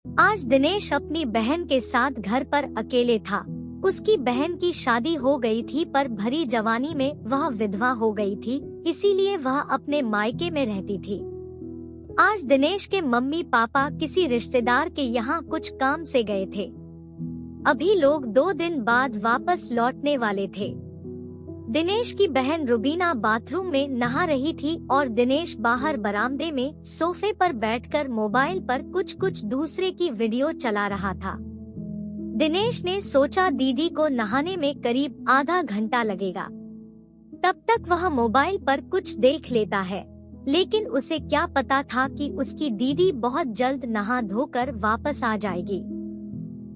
आज दिनेश अपनी बहन के साथ घर पर अकेले था। उसकी बहन की शादी हो गई थी, पर भरी जवानी में वह विधवा हो गई थी, इसीलिए वह अपने मायके में रहती थी। आज दिनेश के मम्मी पापा किसी रिश्तेदार के यहाँ कुछ काम से गए थे। अभी लोग 2 दिन बाद वापस लौटने वाले थे। दिनेश की बहन रुबीना बाथरूम में नहा रही थी और दिनेश बाहर बरामदे में सोफे पर बैठकर मोबाइल पर कुछ दूसरे की वीडियो चला रहा था। दिनेश ने सोचा दीदी को नहाने में करीब आधा घंटा लगेगा, तब तक वह मोबाइल पर कुछ देख लेता है। लेकिन उसे क्या पता था कि उसकी दीदी बहुत जल्द नहा धोकर वापस आ जाएगी।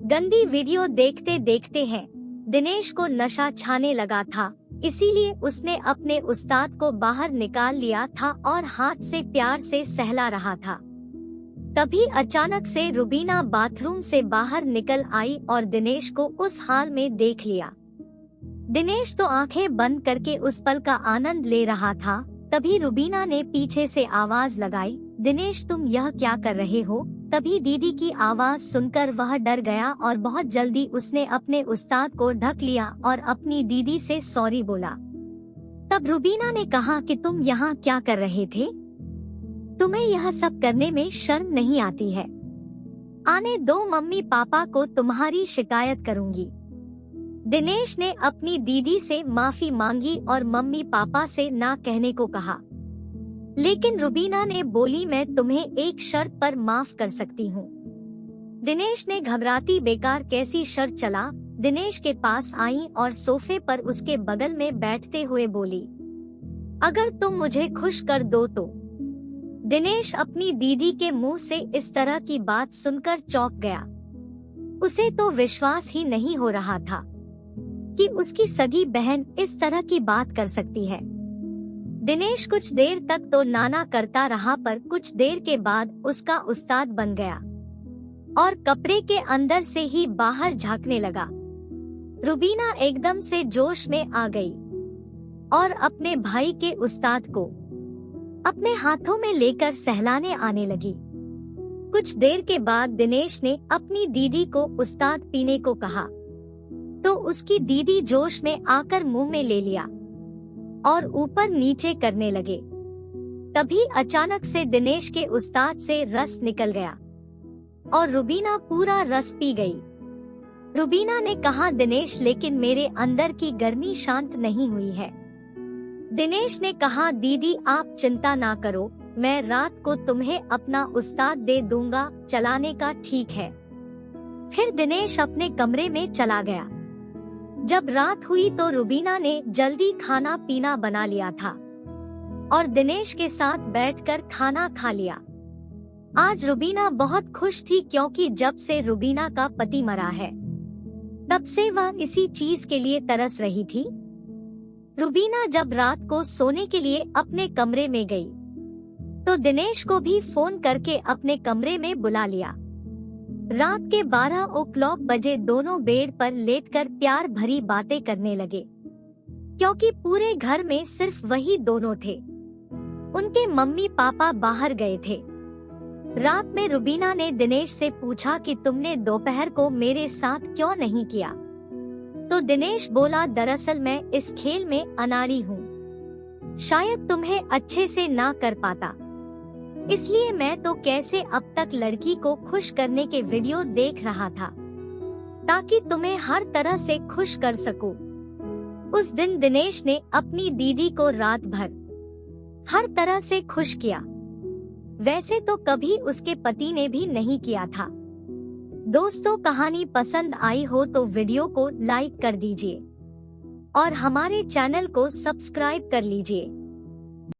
गंदी वीडियो देखते देखते हैं दिनेश को नशा छाने लगा था, इसीलिए उसने अपने उस्ताद को बाहर निकाल लिया था और हाथ से प्यार से सहला रहा था। तभी अचानक से रुबीना बाथरूम से बाहर निकल आई और दिनेश को उस हाल में देख लिया। दिनेश तो आंखें बंद करके उस पल का आनंद ले रहा था। तभी रुबीना ने पीछे से आवाज लगाई, दिनेश तुम यह क्या कर रहे हो? तभी दीदी की आवाज सुनकर वह डर गया और बहुत जल्दी उसने अपने उस्ताद को ढक लिया और अपनी दीदी से सॉरी बोला। तब रुबीना ने कहा कि तुम यहाँ क्या कर रहे थे? तुम्हें यह सब करने में शर्म नहीं आती है? आने दो, मम्मी पापा को तुम्हारी शिकायत करूंगी। दिनेश ने अपनी दीदी से माफी मांगी और मम्मी पापा से ना कहने को कहा। लेकिन रुबीना ने बोली, मैं तुम्हें एक शर्त पर माफ कर सकती हूँ। दिनेश ने घबराती, बेकार कैसी शर्त? चला दिनेश के पास आई और सोफे पर उसके बगल में बैठते हुए बोली, अगर तुम मुझे खुश कर दो तो। दिनेश अपनी दीदी के मुंह से इस तरह की बात सुनकर चौंक गया। उसे तो विश्वास ही नहीं हो रहा था कि उसकी सगी बहन इस तरह की बात कर सकती है। दिनेश कुछ देर तक तो नाना करता रहा, पर कुछ देर के बाद उसका उस्ताद बन गया और कपड़े के अंदर से ही बाहर झांकने लगा। रुबीना एकदम से जोश में आ गई और अपने भाई के उस्ताद को अपने हाथों में लेकर सहलाने आने लगी। कुछ देर के बाद दिनेश ने अपनी दीदी को उस्ताद पीने को कहा, तो उसकी दीदी जोश में आकर मुंह में ले लिया और ऊपर नीचे करने लगे। तभी अचानक से दिनेश के उस्ताद से रस निकल गया और रुबीना पूरा रस पी गई। रुबीना ने कहा, दिनेश लेकिन मेरे अंदर की गर्मी शांत नहीं हुई है। दिनेश ने कहा, दीदी आप चिंता ना करो, मैं रात को तुम्हें अपना उस्ताद दे दूंगा चलाने का, ठीक है? फिर दिनेश अपने कमरे में चला गया। जब रात हुई तो रुबीना ने जल्दी खाना पीना बना लिया था और दिनेश के साथ बैठकर खाना खा लिया। आज रुबीना बहुत खुश थी, क्योंकि जब से रुबीना का पति मरा है तब से वह इसी चीज के लिए तरस रही थी। रुबीना जब रात को सोने के लिए अपने कमरे में गई तो दिनेश को भी फोन करके अपने कमरे में बुला लिया। रात के 12 बजे दोनों बेड पर लेटकर प्यार भरी बातें करने लगे, क्योंकि पूरे घर में सिर्फ वही दोनों थे। उनके मम्मी पापा बाहर गए थे। रात में रुबीना ने दिनेश से पूछा कि तुमने दोपहर को मेरे साथ क्यों नहीं किया? तो दिनेश बोला, दरअसल मैं इस खेल में अनाड़ी हूँ, शायद तुम्हें अच्छे से ना कर पाता, इसलिए मैं तो कैसे अब तक लड़की को खुश करने के वीडियो देख रहा था ताकि तुम्हें हर तरह से खुश कर सकूं। उस दिन दिनेश ने अपनी दीदी को रात भर हर तरह से खुश किया। वैसे तो कभी उसके पति ने भी नहीं किया था। दोस्तों, कहानी पसंद आई हो तो वीडियो को लाइक कर दीजिए और हमारे चैनल को सब्सक्राइब कर लीजिए।